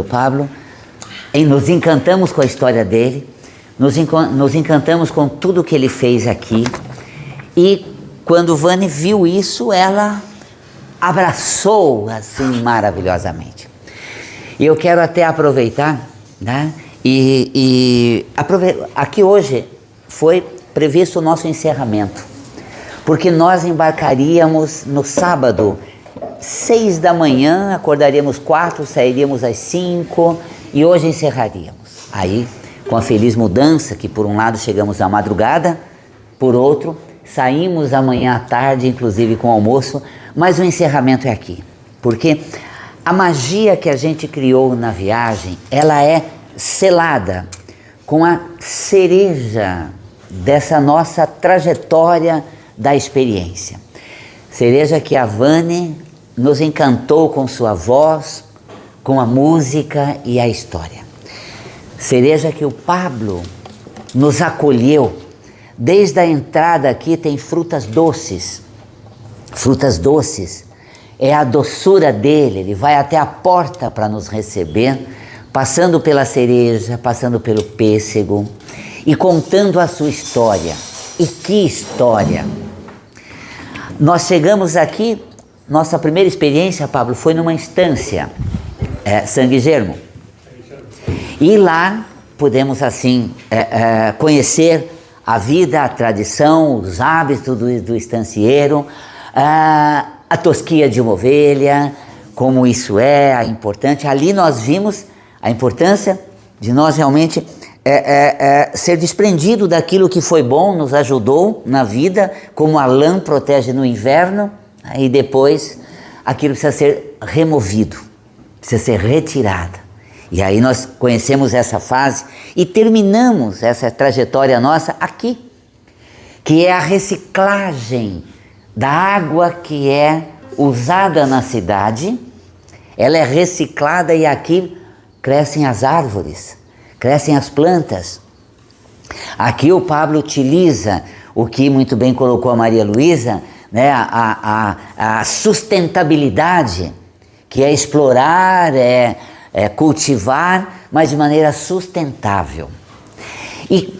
Pablo, nos encantamos com a história dele, nos encantamos com tudo que ele fez aqui, e quando Vânia viu isso, ela abraçou assim maravilhosamente. E eu quero até aproveitar, né? Aqui hoje foi previsto o nosso encerramento, porque nós embarcaríamos no sábado 6 da manhã, acordaríamos 4, sairíamos às 5 e hoje encerraríamos. Aí, com a feliz mudança, que por um lado chegamos à madrugada, por outro, saímos amanhã à tarde, inclusive com almoço, mas o encerramento é aqui, porque a magia que a gente criou na viagem, ela é selada com a cereja dessa nossa trajetória da experiência. Cereja que a Vânia nos encantou com sua voz, com a música e a história. Cereja que o Pablo nos acolheu. Desde a entrada aqui tem frutas doces. Frutas doces é a doçura dele. Ele vai até a porta para nos receber, passando pela cereja, passando pelo pêssego e contando a sua história. E que história! Nós chegamos aqui, nossa primeira experiência, Pablo, foi numa estância, Sangue Germo. E lá pudemos assim conhecer a vida, a tradição, os hábitos do estancieiro, a tosquia de uma ovelha, como isso é importante. Ali nós vimos a importância de nós realmente ser desprendido daquilo que foi bom, nos ajudou na vida, como a lã protege no inverno, e depois aquilo precisa ser removido, precisa ser retirado. E aí nós conhecemos essa fase e terminamos essa trajetória nossa aqui, que é a reciclagem da água que é usada na cidade. Ela é reciclada e aqui crescem as árvores, crescem as plantas. Aqui o Pablo utiliza o que muito bem colocou a Maria Luísa, né, a sustentabilidade, que é explorar, cultivar, mas de maneira sustentável. E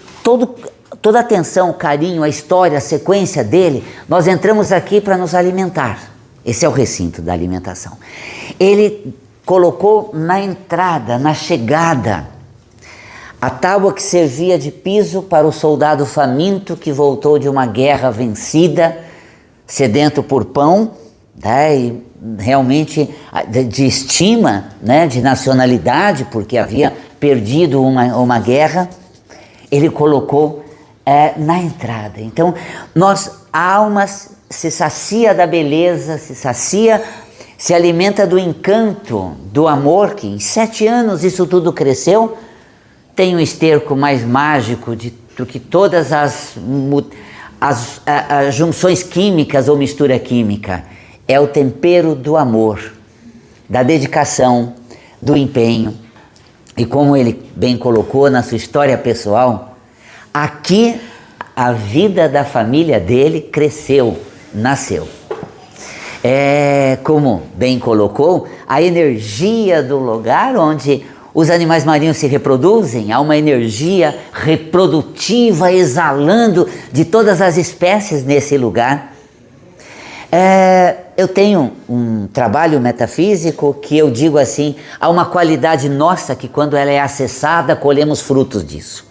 toda a atenção, o carinho, a história, a sequência dele, nós entramos aqui para nos alimentar. Esse é o recinto da alimentação. Ele colocou na entrada, na chegada, a tábua que servia de piso para o soldado faminto que voltou de uma guerra vencida, sedento por pão, né, e realmente de estima, né, de nacionalidade, porque havia perdido uma guerra. Ele colocou na entrada. Então, a alma se sacia da beleza, se alimenta do encanto, do amor, que em 7 anos isso tudo cresceu. Tem um esterco mais mágico do que todas as junções químicas ou mistura química. É o tempero do amor, da dedicação, do empenho. E como ele bem colocou na sua história pessoal, aqui a vida da família dele cresceu, nasceu. Como bem colocou, a energia do lugar onde os animais marinhos se reproduzem, há uma energia reprodutiva exalando de todas as espécies nesse lugar. Eu tenho um trabalho metafísico que eu digo assim, há uma qualidade nossa que quando ela é acessada, colhemos frutos disso.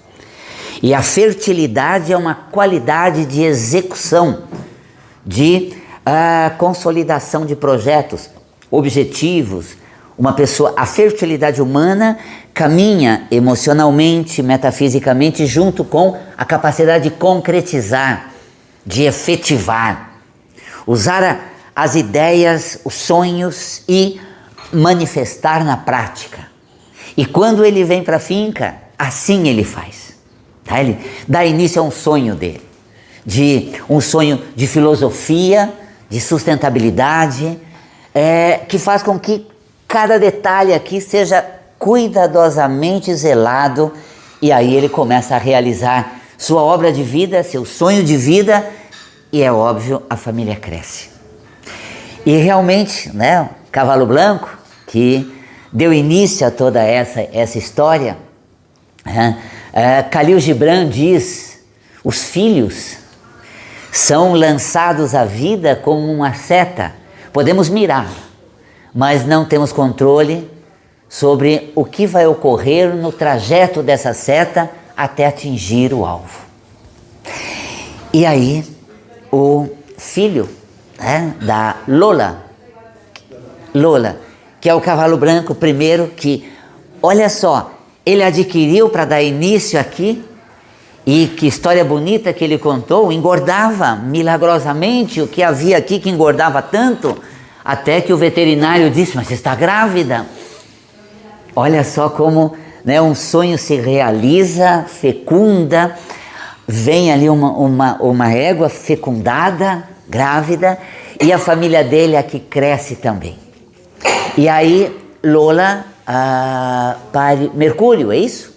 E a fertilidade é uma qualidade de execução, de consolidação de projetos, objetivos. A fertilidade humana caminha emocionalmente, metafisicamente, junto com a capacidade de concretizar, de efetivar. Usar as ideias, os sonhos e manifestar na prática. E quando ele vem para a finca, assim ele faz. Tá? Ele dá início a um sonho dele, um sonho de filosofia, de sustentabilidade, que faz com que cada detalhe aqui seja cuidadosamente zelado, e aí ele começa a realizar sua obra de vida, seu sonho de vida. E é óbvio, a família cresce. E realmente, né, Cavalo Branco, que deu início a toda essa história, Khalil Gibran diz: os filhos são lançados à vida como uma seta. Podemos mirar, mas não temos controle sobre o que vai ocorrer no trajeto dessa seta até atingir o alvo. E aí, o filho da Lola, que é o cavalo branco primeiro, que, olha só, ele adquiriu para dar início aqui, e que história bonita que ele contou, engordava milagrosamente, o que havia aqui que engordava tanto, até que o veterinário disse: mas você está grávida. Olha só como, né, um sonho se realiza, fecunda, vem ali uma égua fecundada, grávida, e a família dele aqui cresce também. E aí Lola pare Mercúrio, é isso?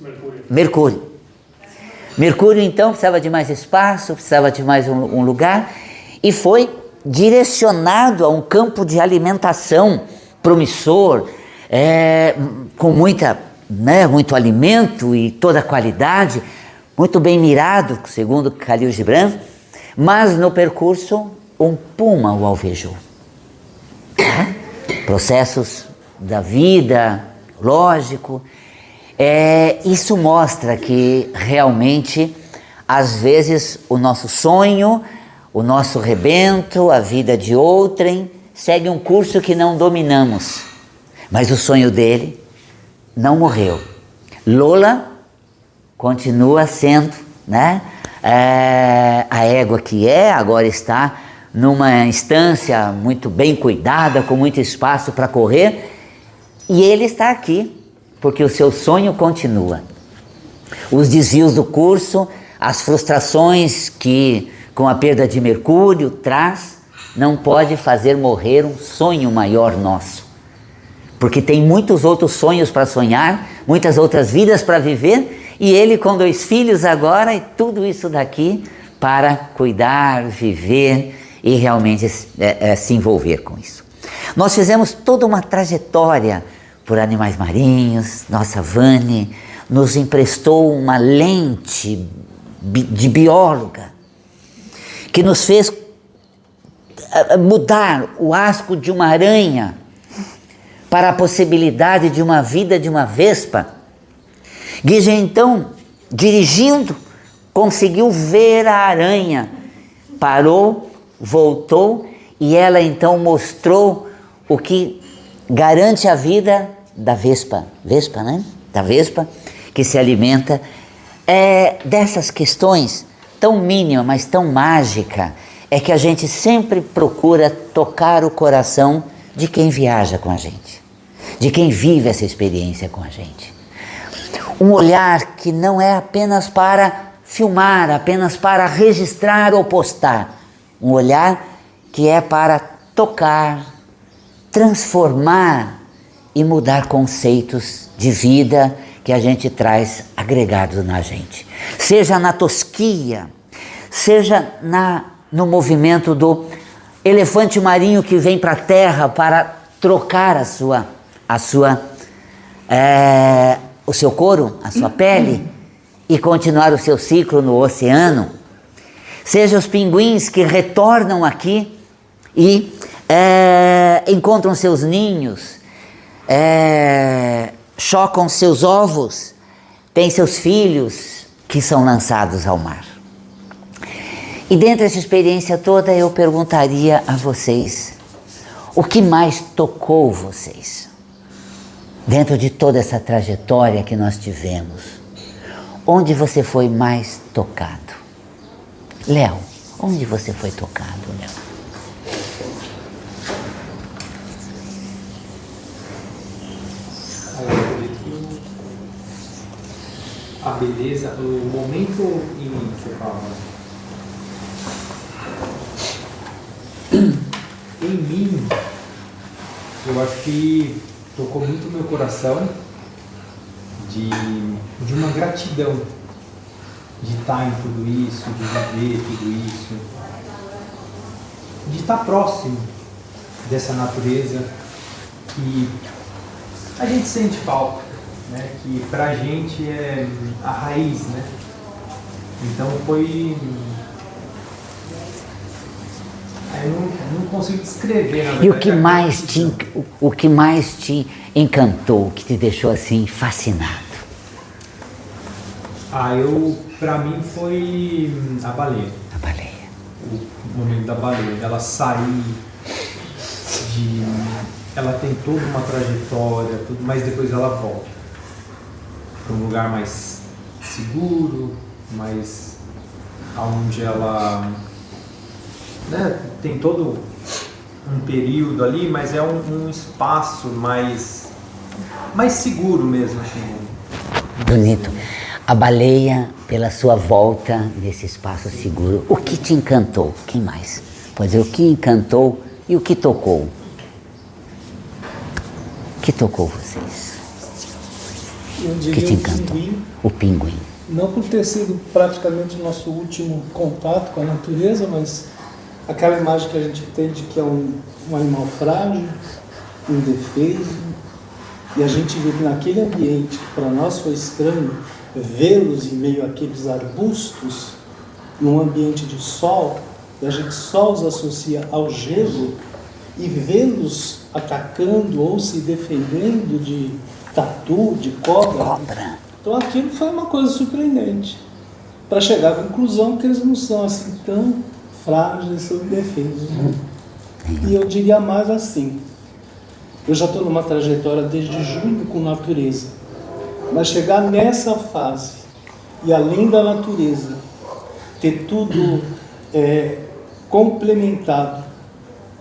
Mercúrio então precisava de mais espaço, precisava de mais um lugar, e foi direcionado a um campo de alimentação promissor, com muito alimento e toda a qualidade, muito bem mirado, segundo Khalil Gibran, mas no percurso um puma o alvejou. Processos da vida, lógico. Isso mostra que realmente, às vezes, o nosso sonho, o nosso rebento, a vida de outrem, segue um curso que não dominamos. Mas o sonho dele não morreu. Lola continua sendo, a égua que agora está numa instância muito bem cuidada, com muito espaço para correr, e ele está aqui, porque o seu sonho continua. Os desvios do curso, as frustrações que com a perda de Mercúrio traz, não pode fazer morrer um sonho maior nosso. Porque tem muitos outros sonhos para sonhar, muitas outras vidas para viver, e ele com 2 filhos agora, e tudo isso daqui para cuidar, viver e realmente se envolver com isso. Nós fizemos toda uma trajetória por animais marinhos. Nossa Vani nos emprestou uma lente de bióloga que nos fez mudar o asco de uma aranha para a possibilidade de uma vida de uma vespa. Guija então, dirigindo, conseguiu ver a aranha, parou, voltou, e ela então mostrou o que garante a vida da vespa, da vespa que se alimenta dessas questões tão mínimas, mas tão mágica, é que a gente sempre procura tocar o coração de quem viaja com a gente, de quem vive essa experiência com a gente. Um olhar que não é apenas para filmar, apenas para registrar ou postar. Um olhar que é para tocar, transformar e mudar conceitos de vida que a gente traz agregados na gente. Seja na tosquia, seja no movimento do elefante marinho que vem para a terra para trocar o seu couro, a sua pele, e continuar o seu ciclo no oceano. Seja os pinguins que retornam aqui e encontram seus ninhos, chocam seus ovos, têm seus filhos que são lançados ao mar. E dentro dessa experiência toda eu perguntaria a vocês, o que mais tocou vocês? Dentro de toda essa trajetória que nós tivemos, onde você foi mais tocado? Léo, onde você foi tocado, Léo? A beleza, o momento em mim, você fala. Em mim, eu acho que tocou muito meu coração de uma gratidão de estar em tudo isso, de viver tudo isso, de estar próximo dessa natureza que a gente sente falta, né? Que pra gente é a raiz, né? Então foi... Eu não consigo descrever, na verdade. E o que mais te encantou, que te deixou assim fascinado? Pra mim foi a baleia. A baleia. O momento da baleia, dela sair ela tem toda uma trajetória, tudo, mas depois ela volta para um lugar mais seguro, mais onde ela, né, tem todo um período ali, mas é um espaço mais seguro mesmo, assim. Bonito. A baleia, pela sua volta nesse espaço seguro, o que te encantou? Quem mais? Pode dizer, o que encantou e o que tocou? O que tocou vocês? Eu O diria que te encantou? O pinguim. Não por ter sido praticamente o nosso último contato com a natureza, mas aquela imagem que a gente tem de que é um animal frágil, indefeso, e a gente vive naquele ambiente que para nós foi estranho, vê-los em meio àqueles arbustos, num ambiente de sol, e a gente só os associa ao gelo, e vê-los atacando ou se defendendo de tatu, de cobra. Então aquilo foi uma coisa surpreendente, para chegar à conclusão que eles não são assim tão frágeis ou indefesos. E eu diria mais assim, eu já estou numa trajetória desde julho com natureza, mas chegar nessa fase e além da natureza, ter tudo complementado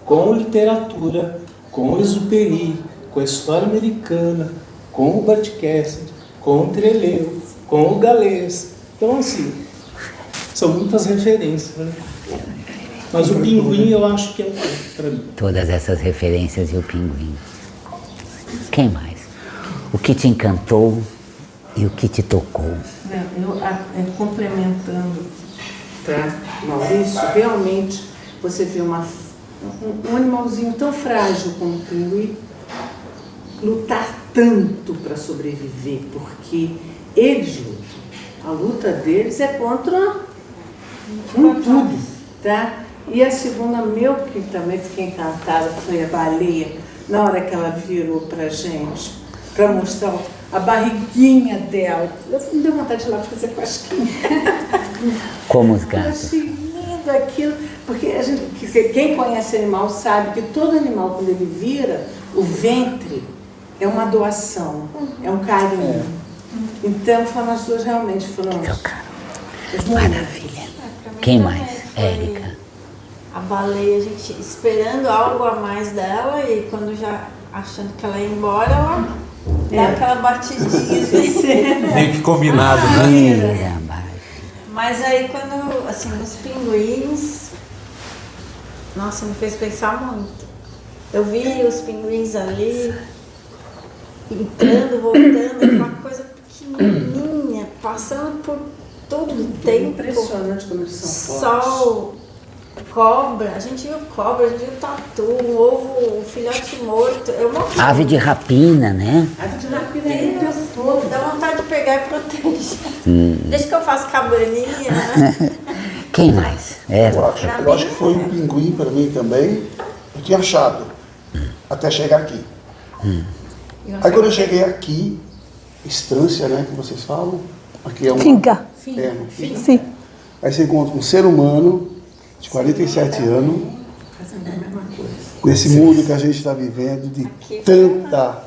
com literatura, com o Exupéry, com a história americana, com o Burt Cassidy, com o Trelew, com o Galês. Então, assim, são muitas referências, né? Mas o pinguim eu acho que é para mim. Todas essas referências e o pinguim. Quem mais? O que te encantou e o que te tocou? Complementando para Maurício, realmente você vê um animalzinho tão frágil como o pinguim lutar tanto para sobreviver, porque eles lutam. A luta deles é contra tudo, tá? E a segunda, que também fiquei encantada, foi a baleia, na hora que ela virou pra gente, para mostrar a barriguinha dela. Me deu vontade de ir lá fazer cosquinha. Como os Eu gatos. achei lindo aquilo, porque quem conhece animal sabe que todo animal, quando ele vira, o ventre é uma doação, é um carinho. Então, as duas realmente foram... Maravilha. Quem mais? Érica. A baleia, a gente esperando algo a mais dela e quando já achando que ela ia embora, ela dá aquela batidinha assim. Meio que combinado, né? Mas aí quando, assim, os pinguins, nossa, me fez pensar muito. Eu vi os pinguins ali, entrando, voltando, aquela coisa pequenininha, passando por todo o tempo. Impressionante como eles são fortes. Sol, cobra, a gente viu cobra, a gente viu tatu, ovo, o filhote morto. Ave de rapina, né? Ave de rapina é fogo, dá vontade de pegar e proteger. Desde que eu faço cabaninha, né? Quem mais? Eu acho que foi um pinguim para mim também. Eu tinha achado, até chegar aqui. Aí quando eu cheguei aqui, estância, né, que vocês falam, aqui é uma... Finca. Finca. Sim. Aí você encontra um ser humano de 47 anos, nesse mundo que a gente está vivendo, de tanta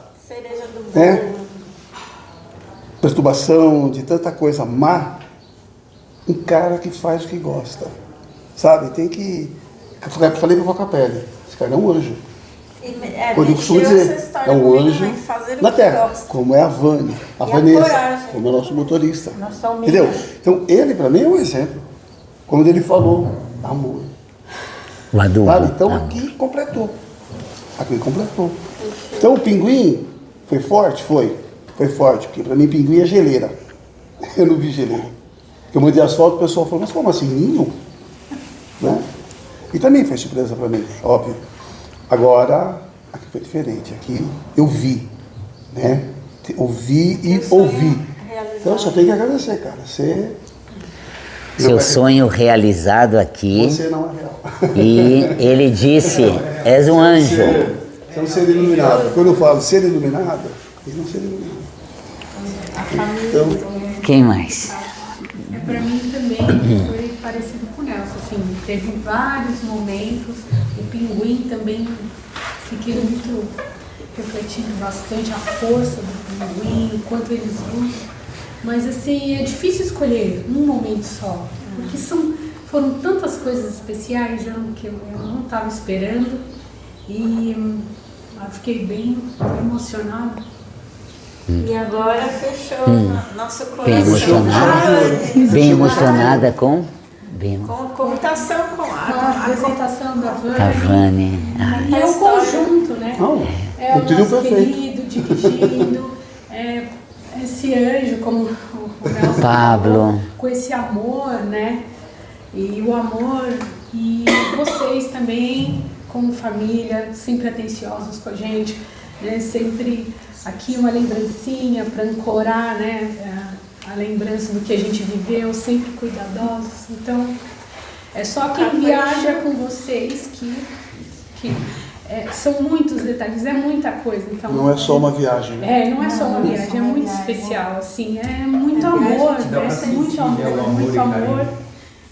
perturbação, de tanta coisa má, um cara que faz o que gosta, sabe? Tem que... Eu falei para o Capelli, esse cara é um anjo. Quando eu costumo dizer, é um anjo na Terra, como é a Vânia, a Vanessa, como é o nosso motorista. Entendeu? Então, ele para mim é um exemplo. Como ele falou, amor. O adubo. Sabe? Então, aqui completou. Aqui completou. Então, o pinguim foi forte? Foi forte, porque para mim pinguim é geleira. Eu não vi geleira. Eu mandei as fotos, o pessoal falou, mas como assim, ninho? Né? E também foi surpresa para mim, óbvio. Agora, aqui foi diferente. Aqui eu vi, né? Ouvir e ouvir. Então só tem que agradecer, cara. Seu sonho realizado aqui. Você não é real. E ele disse, és um anjo. Você é um ser iluminado. Quando eu falo ser iluminado, ele não ser iluminado. Então, Quem mais? Para mim também foi parecido com o Nelson, assim, teve vários momentos, o Pinguim também, fiquei muito refletindo bastante a força do Pinguim, o quanto eles lutam, mas assim, é difícil escolher um momento só, porque foram tantas coisas especiais que eu não estava esperando e eu fiquei bem emocionada. E agora fechou nosso coração. Bem emocionada. Bem emocionada com? Com a computação com A apresentação da Vânia. E é um conjunto, né? É o trio nosso perfeito. querido dirigindo, esse anjo, como o Nelson Pablo. falou, com esse amor, né? E o amor, e vocês também, como família, sempre atenciosos com a gente, né? Sempre aqui uma lembrancinha para ancorar, né? A lembrança do que a gente viveu, sempre cuidadosos. Então, é só quem viaja com vocês que são muitos detalhes, é muita coisa. Então, não é só uma viagem, né? não é só uma viagem, é muito especial, assim, é muito amor, é muito amor, muito amor.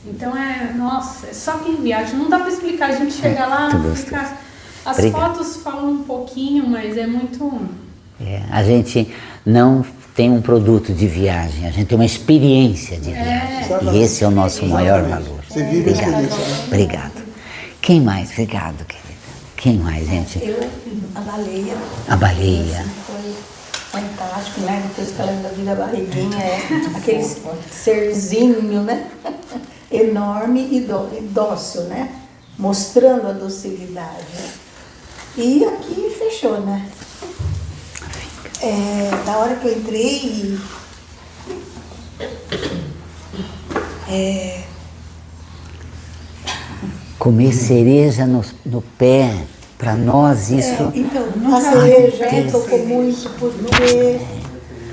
Então nossa, é só quem viaja, não dá para explicar, a gente chega lá, as fotos falam um pouquinho, mas é muito... A gente não tem um produto de viagem, a gente tem uma experiência de viagem. E esse é o nosso maior valor. Você vive a experiência, né? Obrigado. Quem mais? Obrigado, querida. Quem mais, gente? A baleia. A baleia. Foi fantástico, né? Depois que ela ainda vira a barriguinha, aquele serzinho, né? Enorme e dócil, né? Mostrando a docilidade. E aqui fechou, né? Da hora que eu entrei, comer cereja no pé, para nós isso... então, a cereja me tocou muito, porque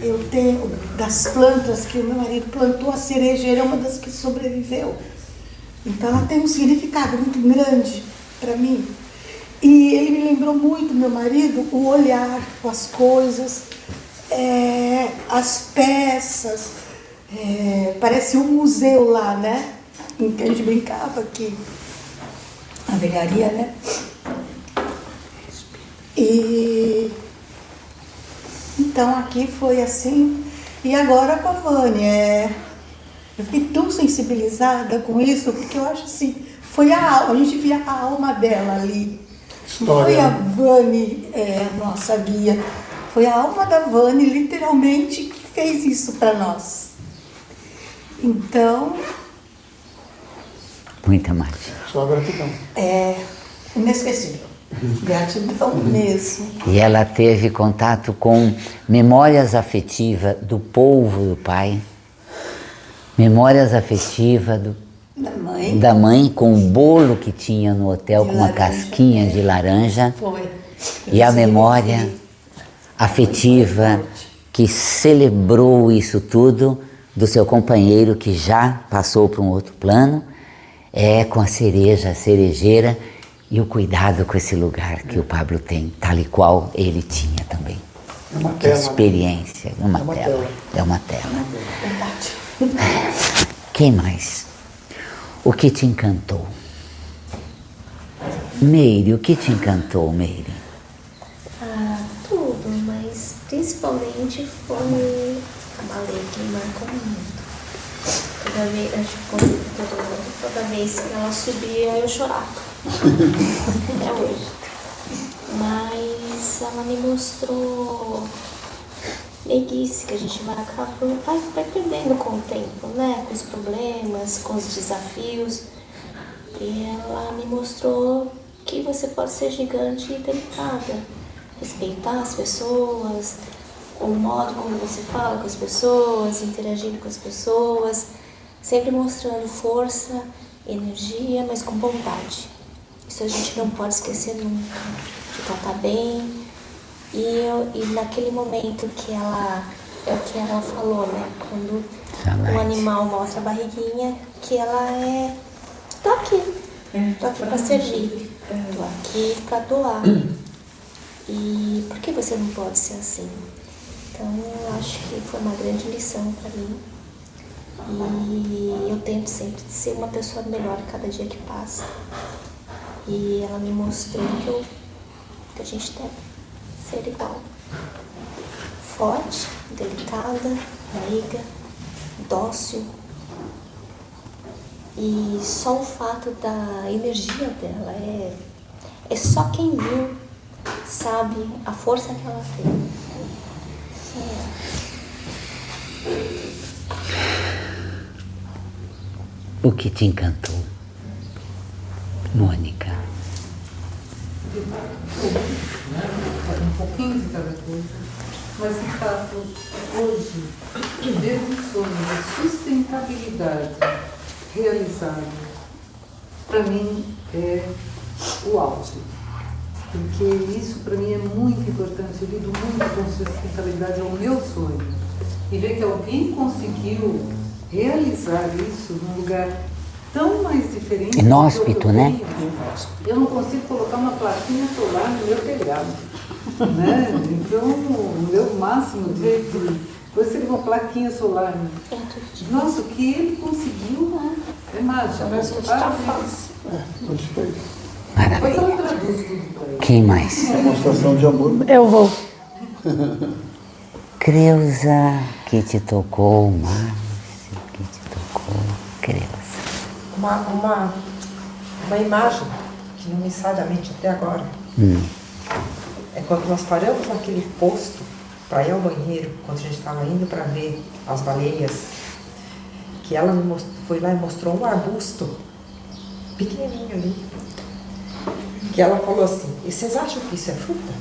eu tenho, das plantas que o meu marido plantou, a cerejeira é uma das que sobreviveu. Então ela tem um significado muito grande para mim. E ele me lembrou muito, meu marido, o olhar com as coisas, as peças, parece um museu lá, né? Em que a gente brincava aqui, na velharia, né? E então aqui foi assim, e agora com a Vânia, eu fiquei tão sensibilizada com isso, porque eu acho assim, foi a gente via a alma dela ali. Não foi a Vânia, nossa guia, foi a alma da Vânia, literalmente, que fez isso para nós. Então... Muita mágica. Só gratidão. Inesquecível. Gratidão mesmo. E ela teve contato com memórias afetivas do polvo do pai, memórias afetivas da mãe com o bolo que tinha no hotel com uma casquinha de laranja. Foi. E a memória afetiva que celebrou isso tudo do seu companheiro que já passou para um outro plano, com a cerejeira e o cuidado com esse lugar que o Pablo tem, tal e qual ele tinha também. É uma Que tela. experiência, uma tela. É uma tela. Quem mais? O que te encantou? Meire, o que te encantou, Meire? Tudo, mas principalmente foi a baleia que me marcou muito. Toda vez que ela subia, eu chorava. Até hoje. Mas ela me mostrou meiguice, que a gente vai perdendo com o tempo, né? Com os problemas, com os desafios. E ela me mostrou que você pode ser gigante e delicada. Respeitar as pessoas, o modo como você fala com as pessoas, interagindo com as pessoas, sempre mostrando força, energia, mas com bondade. Isso a gente não pode esquecer nunca, de tratar bem E naquele momento que ela, é o que ela falou, né? Quando um animal mostra a barriguinha, que ela tô aqui para servir, tô aqui para doar. E por que você não pode ser assim? Então eu acho que foi uma grande lição para mim. E eu tento sempre ser uma pessoa melhor cada dia que passa. E ela me mostrou que a gente deve ser igual. Forte, delicada, meiga, dócil. E só o fato da energia dela é só quem viu sabe a força que ela tem. O que te encantou, Mônica? Um pouquinho de cada coisa, mas de fato, hoje, ver um sonho de sustentabilidade realizado, para mim é o auge. Porque isso para mim é muito importante, eu lido muito com sustentabilidade, é o meu sonho. E ver que alguém conseguiu realizar isso num lugar tão mais diferente. Inóspito, né? Eu não consigo colocar uma plaquinha solar no meu telhado, né? Então, o meu máximo de você ter uma plaquinha solar. Nossa, o que ele conseguiu, né? É mágico. Depois ela traduz tudo para ele. Quem mais? Demonstração de amor. Eu vou. Creuza, que te tocou, Márcio, que te tocou, Creuza. Uma imagem que não me sai da mente até agora. É quando nós paramos naquele posto para ir ao banheiro, quando a gente estava indo para ver as baleias, que ela foi lá e mostrou um arbusto pequenininho ali, que ela falou assim: e vocês acham que isso é fruta?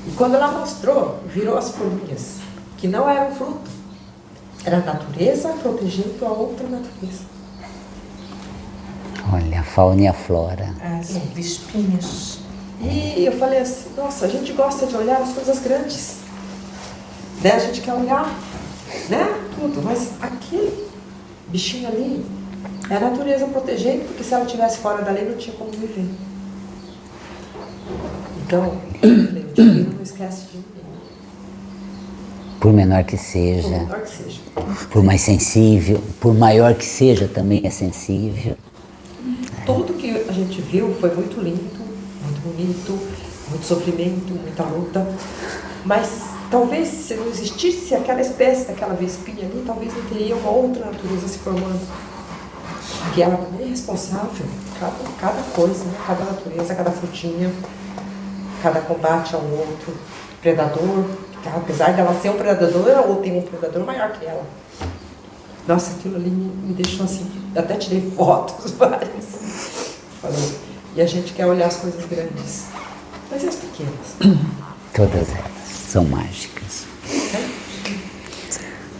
E quando ela mostrou, virou as folhinhas, que não eram fruto. Era a natureza protegendo a outra natureza. Olha, a fauna e a flora. São espinhos. E eu falei assim, nossa, a gente gosta de olhar as coisas grandes. Né? A gente quer olhar, né? Tudo. Mas aquele bichinho ali é a natureza protegendo, porque se ela estivesse fora da lei não tinha como viver. Então, o divino não esquece de ninguém. Por menor que seja. Por menor que seja. Por mais sensível, por maior que seja, também é sensível. Tudo que a gente viu foi muito lindo, muito bonito, muito sofrimento, muita luta. Mas talvez se não existisse aquela espécie daquela vespinha ali, talvez não teria uma outra natureza se formando. Que ela também é responsável, cada coisa, né? Cada natureza, cada frutinha, cada combate ao outro, predador. Apesar dela ser um predador, ou tem um predador maior que ela. Nossa, aquilo ali me deixou assim, até tirei fotos várias. Falei, e a gente quer olhar as coisas grandes, mas e as pequenas? Todas elas são mágicas.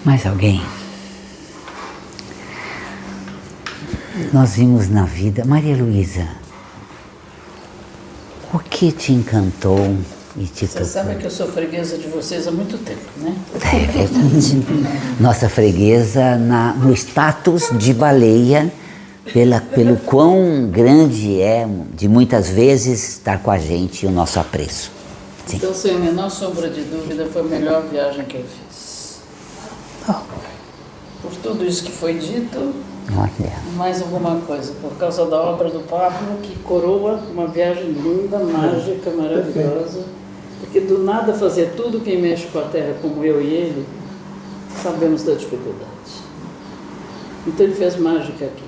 Mais alguém? Nós vimos na vida, Maria Luísa, o que te encantou e te tocou? Você sabe que eu sou freguesa de vocês há muito tempo, né? É verdade. Nossa freguesa no status de baleia, pelo quão grande é, de muitas vezes, estar com a gente e o nosso apreço. Sim. Então, sem a menor sombra de dúvida, foi a melhor viagem que eu fiz. Por tudo isso que foi dito, mais alguma coisa, por causa da obra do Pablo, que coroa uma viagem linda, mágica, maravilhosa. Porque do nada fazer tudo quem mexe com a terra, como eu e ele, sabemos da dificuldade. Então ele fez mágica aqui.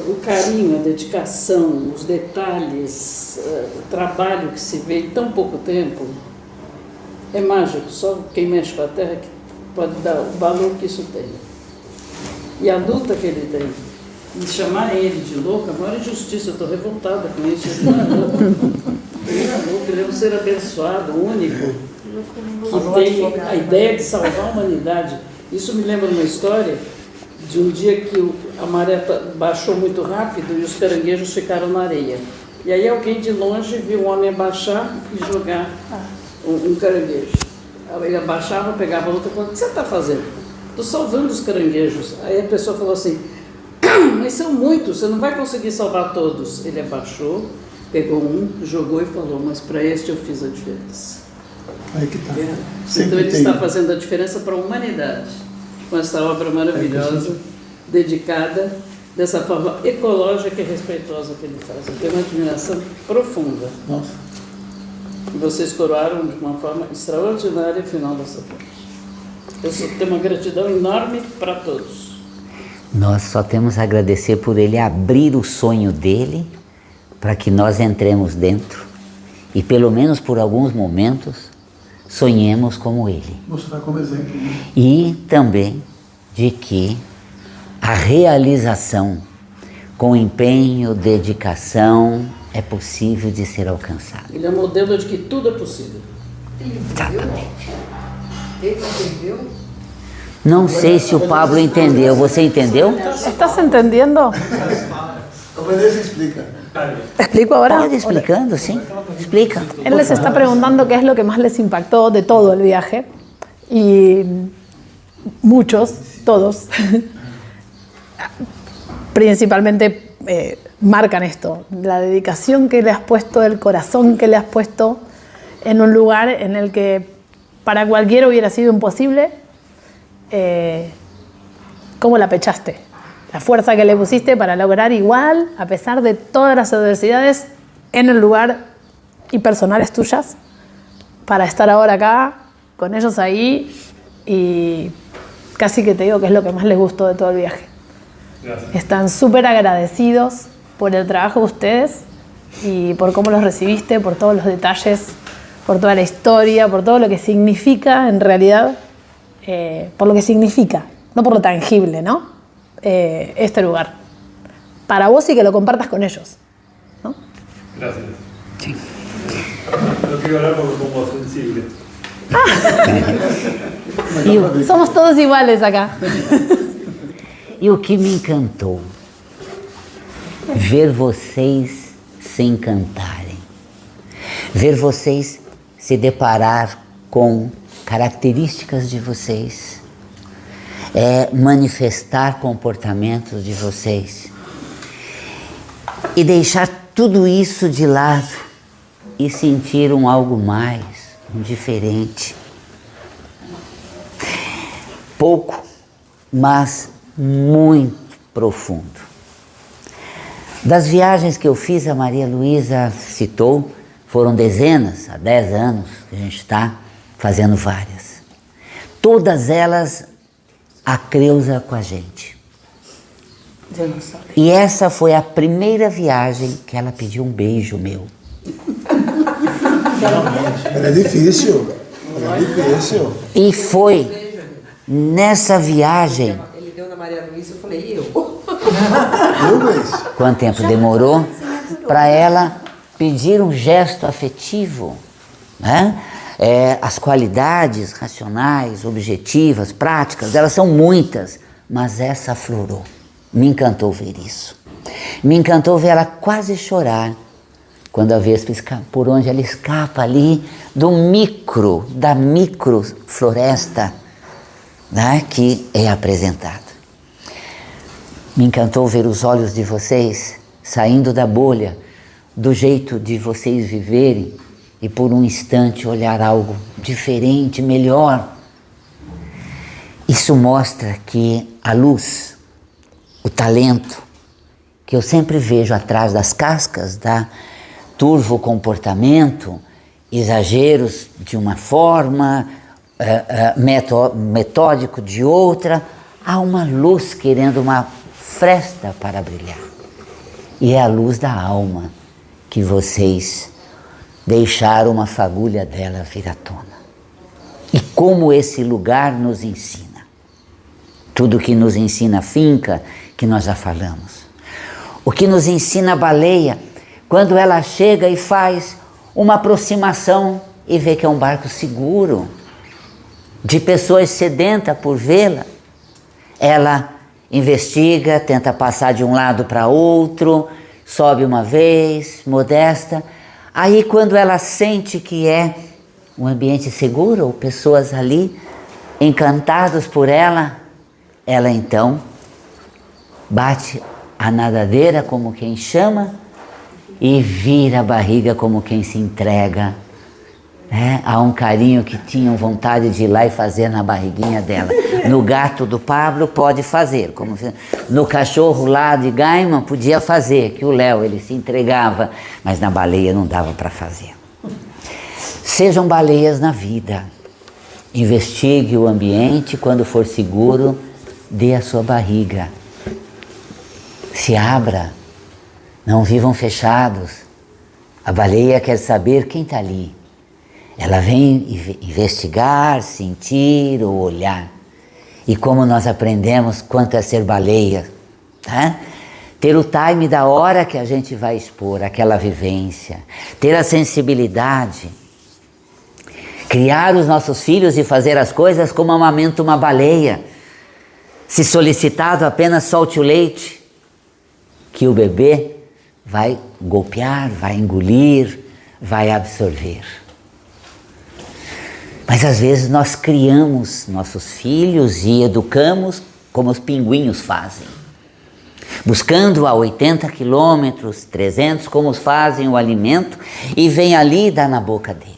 O carinho, a dedicação, os detalhes, o trabalho que se vê em tão pouco tempo, é mágico. Só quem mexe com a terra que pode dar o valor que isso tem. E a luta que ele tem, de chamar ele de louco, a maior injustiça, eu estou revoltada com isso. Ele não é louco. Ele é louco, ele é um ser abençoado, único, que tem a ideia de salvar a humanidade. Isso me lembra uma história de um dia que a maré baixou muito rápido e os caranguejos ficaram na areia. E aí alguém de longe viu o homem abaixar e jogar um caranguejo. Ele abaixava, pegava a outra e falou: o que você está fazendo? Estou salvando os caranguejos. Aí a pessoa falou assim: mas são muitos, você não vai conseguir salvar todos. Ele abaixou, pegou um, jogou e falou: mas para este eu fiz a diferença. Aí que tá. Então ele está fazendo a diferença para a humanidade, com essa obra maravilhosa, dedicada dessa forma ecológica e respeitosa que ele faz. Eu tenho uma admiração profunda. Nossa. E vocês coroaram de uma forma extraordinária o final dessa fonte. Eu tenho uma gratidão enorme para todos. Nós só temos a agradecer por ele abrir o sonho dele para que nós entremos dentro e, pelo menos por alguns momentos, sonhemos como ele. Mostrar como exemplo. Né? E também de que a realização com empenho, dedicação, é possível de ser alcançada. Ele é um modelo de que tudo é possível. Exatamente. Ele entendeu? Não sei se o Pablo entendeu. Você entendeu? ¿Estás entendiendo? Obedece e explica. ¿Explico ahora? Pode explicando, sim. Explica. Él les está preguntando qué es lo que más les impactó de todo el viaje. Y muchos, todos, principalmente marcan esto. La dedicación que le has puesto, el corazón que le has puesto en un lugar en el que para cualquiera hubiera sido imposible. ¿Cómo la pechaste? La fuerza que le pusiste para lograr igual, a pesar de todas las adversidades, en el lugar y personales tuyas, para estar ahora acá, con ellos ahí, y casi que te digo que es lo que más les gustó de todo el viaje. Gracias. Están súper agradecidos por el trabajo de ustedes y por cómo los recibiste, por todos los detalles, por toda la historia, por todo lo que significa en realidad, por lo que significa, no por lo tangible, ¿no? Este lugar. Para vos y que lo compartas con ellos, ¿no? Gracias. Sí. No quiero hablar porque como sensible. Somos todos iguales acá. E o que me encantou? Ver vocês se encantarem. Ver vocês se deparar com características de vocês. Manifestar comportamentos de vocês. E deixar tudo isso de lado e sentir algo mais, diferente. Pouco, mas muito profundo. Das viagens que eu fiz, a Maria Luísa citou, foram dezenas, há 10 anos que a gente está fazendo várias. Todas elas, a Creuza com a gente. E essa foi a primeira viagem que ela pediu um beijo meu. Era difícil. Era difícil. E foi nessa viagem. Ele deu na Maria Luísa, eu falei, eu? Quanto tempo demorou para ela pedir um gesto afetivo, né? As qualidades racionais, objetivas, práticas, elas são muitas, mas essa aflorou. Me encantou ver isso. Me encantou ver ela quase chorar quando a Vespa por onde ela escapa ali da micro floresta, né, que é apresentada. Me encantou ver os olhos de vocês saindo da bolha, do jeito de vocês viverem e por um instante olhar algo diferente, melhor. Isso mostra que a luz, o talento, que eu sempre vejo atrás das cascas, turvo comportamento, exageros de uma forma, metódico de outra, há uma luz querendo uma fresta para brilhar. E é a luz da alma que vocês deixaram uma fagulha dela vir à tona. E como esse lugar nos ensina. Tudo que nos ensina a finca, que nós já falamos. O que nos ensina a baleia, quando ela chega e faz uma aproximação e vê que é um barco seguro, de pessoas sedentas por vê-la, ela investiga, tenta passar de um lado para outro, sobe uma vez, modesta. Aí quando ela sente que é um ambiente seguro, ou pessoas ali encantados por ela, ela então bate a nadadeira como quem chama e vira a barriga como quem se entrega, né, a um carinho que tinham vontade de ir lá e fazer na barriguinha dela. No gato do Pablo pode fazer, como no cachorro lá de Gaiman podia fazer, que o Léo ele se entregava, mas na baleia não dava para fazer. Sejam baleias na vida. Investigue o ambiente, quando for seguro, dê a sua barriga. Se abra, não vivam fechados. A baleia quer saber quem está ali. Ela vem investigar, sentir ou olhar. E como nós aprendemos quanto é ser baleia, tá? Ter o time da hora que a gente vai expor aquela vivência, ter a sensibilidade, criar os nossos filhos e fazer as coisas como amamenta uma baleia. Se solicitado, apenas solte o leite, que o bebê vai golpear, vai engolir, vai absorver. Mas às vezes nós criamos nossos filhos e educamos como os pinguinhos fazem. Buscando a 80 quilômetros, 300, como fazem o alimento, e vem ali e dá na boca dele.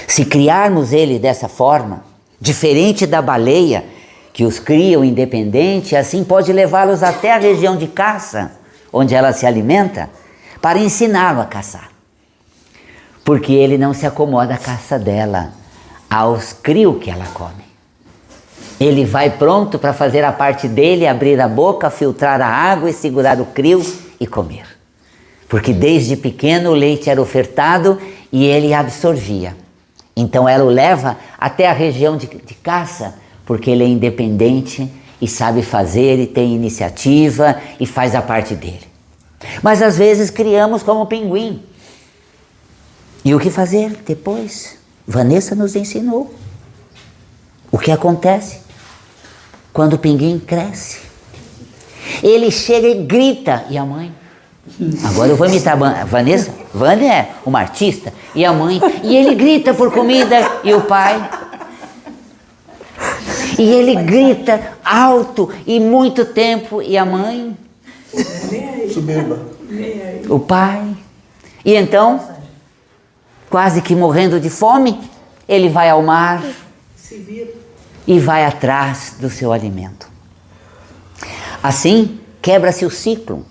Se criarmos ele dessa forma, diferente da baleia, que os criam independente, assim pode levá-los até a região de caça, onde ela se alimenta, para ensiná-lo a caçar. Porque ele não se acomoda à caça dela, aos crios que ela come. Ele vai pronto para fazer a parte dele, abrir a boca, filtrar a água e segurar o crio e comer. Porque desde pequeno o leite era ofertado e ele absorvia. Então ela o leva até a região de caça, porque ele é independente e sabe fazer e tem iniciativa e faz a parte dele. Mas às vezes criamos como pinguim. E o que fazer depois? Vanessa nos ensinou. O que acontece quando o pinguim cresce? Ele chega e grita. E a mãe? Agora eu vou imitar a Vanessa. Vânia é uma artista. E a mãe? E ele grita por comida. E o pai? E ele grita alto e muito tempo. E a mãe? Soberba. O pai? E então, quase que morrendo de fome, ele vai ao mar e vai atrás do seu alimento. Assim, quebra-se o ciclo,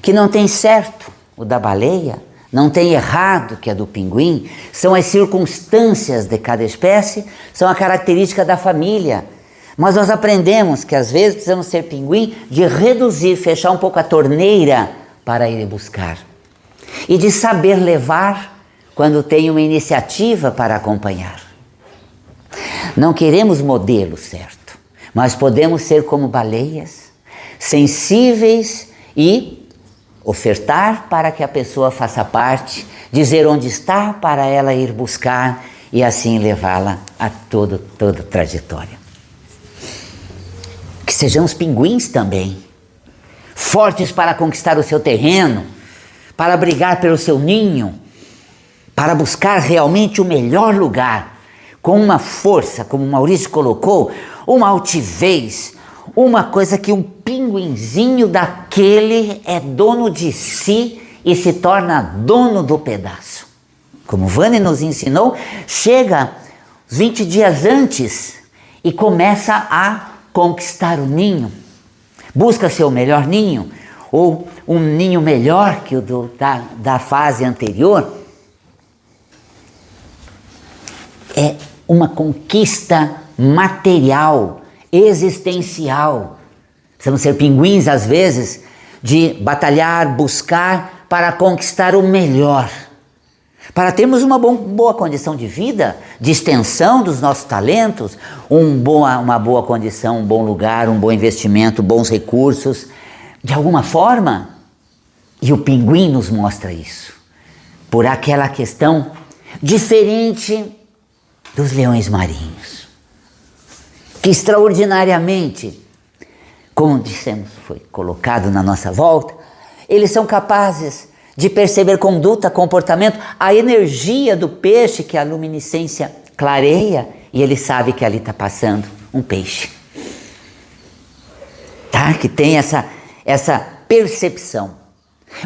que não tem certo o da baleia, não tem errado que é do pinguim, são as circunstâncias de cada espécie, são a característica da família. Mas nós aprendemos que às vezes precisamos ser pinguim de reduzir, fechar um pouco a torneira para ir buscar. E de saber levar quando tem uma iniciativa para acompanhar. Não queremos modelo certo, mas podemos ser como baleias, sensíveis e ofertar para que a pessoa faça parte, dizer onde está para ela ir buscar e assim levá-la a toda a trajetória. Que sejamos pinguins também, fortes para conquistar o seu terreno, para brigar pelo seu ninho, para buscar realmente o melhor lugar, com uma força, como o Maurício colocou, uma altivez, uma coisa que um pinguinzinho daquele é dono de si e se torna dono do pedaço. Como Vânia nos ensinou, chega 20 dias antes e começa a conquistar o ninho. Busca seu melhor ninho, ou um ninho melhor que o da fase anterior. É uma conquista material, existencial. Precisamos ser pinguins, às vezes, de batalhar, buscar para conquistar o melhor. Para termos uma boa condição de vida, de extensão dos nossos talentos, uma boa condição, um bom lugar, um bom investimento, bons recursos, de alguma forma. E o pinguim nos mostra isso. Por aquela questão diferente dos leões marinhos, que extraordinariamente, como dissemos, foi colocado na nossa volta, Eles são capazes de perceber conduta, comportamento, a energia do peixe que a luminescência clareia e ele sabe que ali está passando um peixe. Tá? Que tem essa percepção.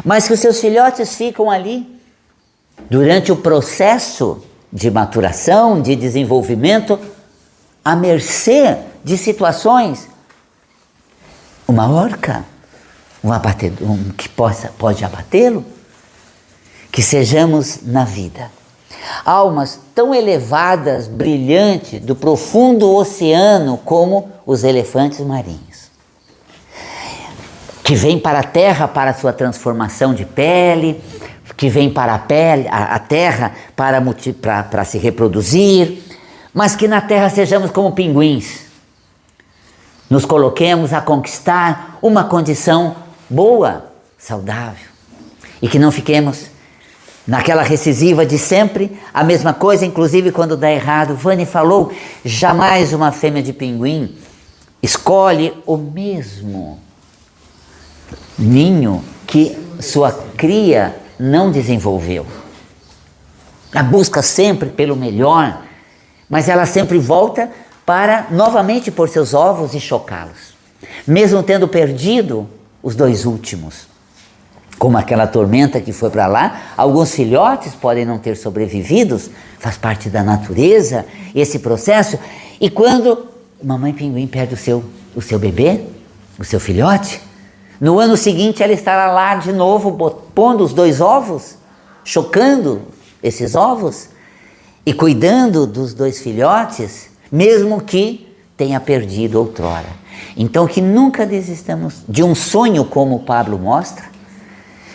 Mas que os seus filhotes ficam ali durante o processo de maturação, de desenvolvimento, à mercê de situações. Uma orca, que pode abatê-lo, que sejamos na vida almas tão elevadas, brilhantes, do profundo oceano como os elefantes marinhos, que vêm para a terra para a sua transformação de pele, que vêm para a terra para se reproduzir, mas que na terra sejamos como pinguins, nos coloquemos a conquistar uma condição boa, saudável, e que não fiquemos naquela recisiva de sempre, a mesma coisa, inclusive quando dá errado. Vânia falou, jamais uma fêmea de pinguim escolhe o mesmo ninho que sua cria não desenvolveu. Ela busca sempre pelo melhor, mas ela sempre volta para novamente pôr seus ovos e chocá-los, mesmo tendo perdido os 2 últimos. Como aquela tormenta que foi para lá, alguns filhotes podem não ter sobrevivido, faz parte da natureza, esse processo. E quando mamãe pinguim perde o seu bebê, o seu filhote, no ano seguinte ela estará lá de novo, pondo os 2 ovos, chocando esses ovos e cuidando dos 2 filhotes, mesmo que tenha perdido outrora. Então que nunca desistamos de um sonho como o Pablo mostra,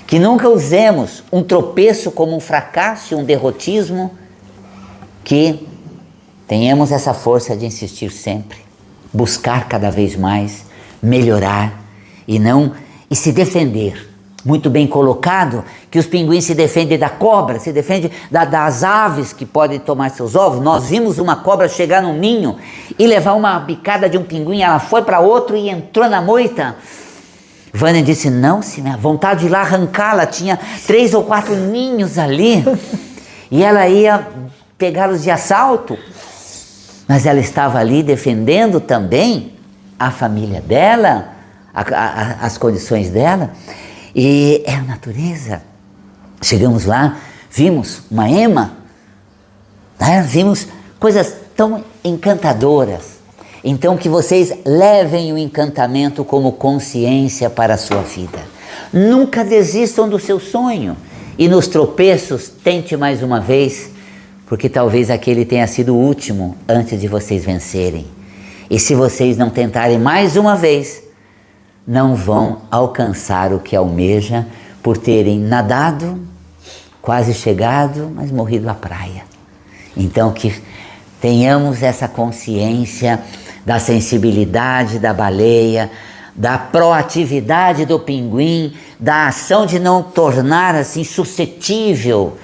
que nunca usemos um tropeço como um fracasso, um derrotismo, que tenhamos essa força de insistir sempre, buscar cada vez mais, melhorar e se defender. Muito bem colocado que os pinguins se defendem da cobra, se defendem das aves que podem tomar seus ovos. Nós vimos uma cobra chegar num ninho e levar uma bicada de um pinguim, ela foi para outro e entrou na moita. Vânia disse, não, se minha vontade de ir lá arrancá-la, tinha 3 ou 4 ninhos ali, e ela ia pegá-los de assalto, mas ela estava ali defendendo também a família dela, as condições dela, e é a natureza. Chegamos lá, vimos uma ema, né? Vimos coisas tão encantadoras. Então que vocês levem o encantamento como consciência para a sua vida. Nunca desistam do seu sonho. E nos tropeços, tente mais uma vez, porque talvez aquele tenha sido o último antes de vocês vencerem. E se vocês não tentarem mais uma vez, não vão alcançar o que almeja por terem nadado, quase chegado, mas morrido à praia. Então que tenhamos essa consciência da sensibilidade da baleia, da proatividade do pinguim, da ação de não tornar assim suscetível,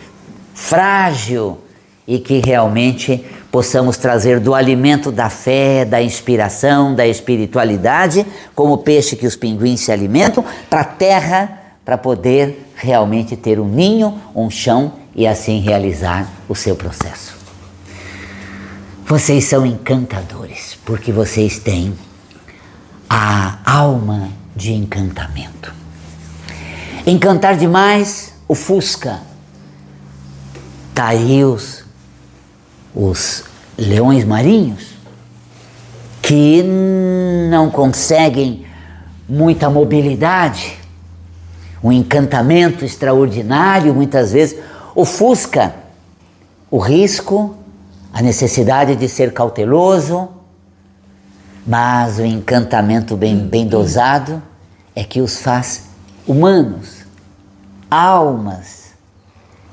frágil, e que realmente possamos trazer do alimento da fé, da inspiração, da espiritualidade, como o peixe que os pinguins se alimentam, para a terra, para poder realmente ter um ninho, um chão e assim realizar o seu processo. Vocês são encantadores, porque vocês têm a alma de encantamento. Encantar demais ofusca. Tá aí os leões marinhos, que não conseguem muita mobilidade, um encantamento extraordinário, muitas vezes ofusca o risco, a necessidade de ser cauteloso, mas o encantamento bem dosado é que os faz humanos, almas,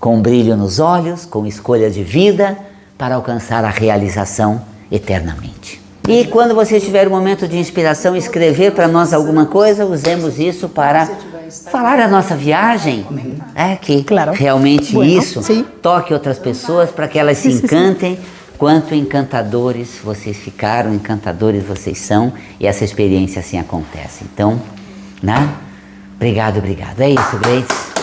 com brilho nos olhos, com escolha de vida, para alcançar a realização eternamente. E quando você tiver um momento de inspiração, escrever para nós alguma coisa, usemos isso para falar a nossa viagem, que realmente isso toque outras pessoas, para que elas se encantem, quanto encantadores vocês ficaram, encantadores vocês são, e essa experiência assim acontece. Então, Obrigado, obrigado. É isso, Grace.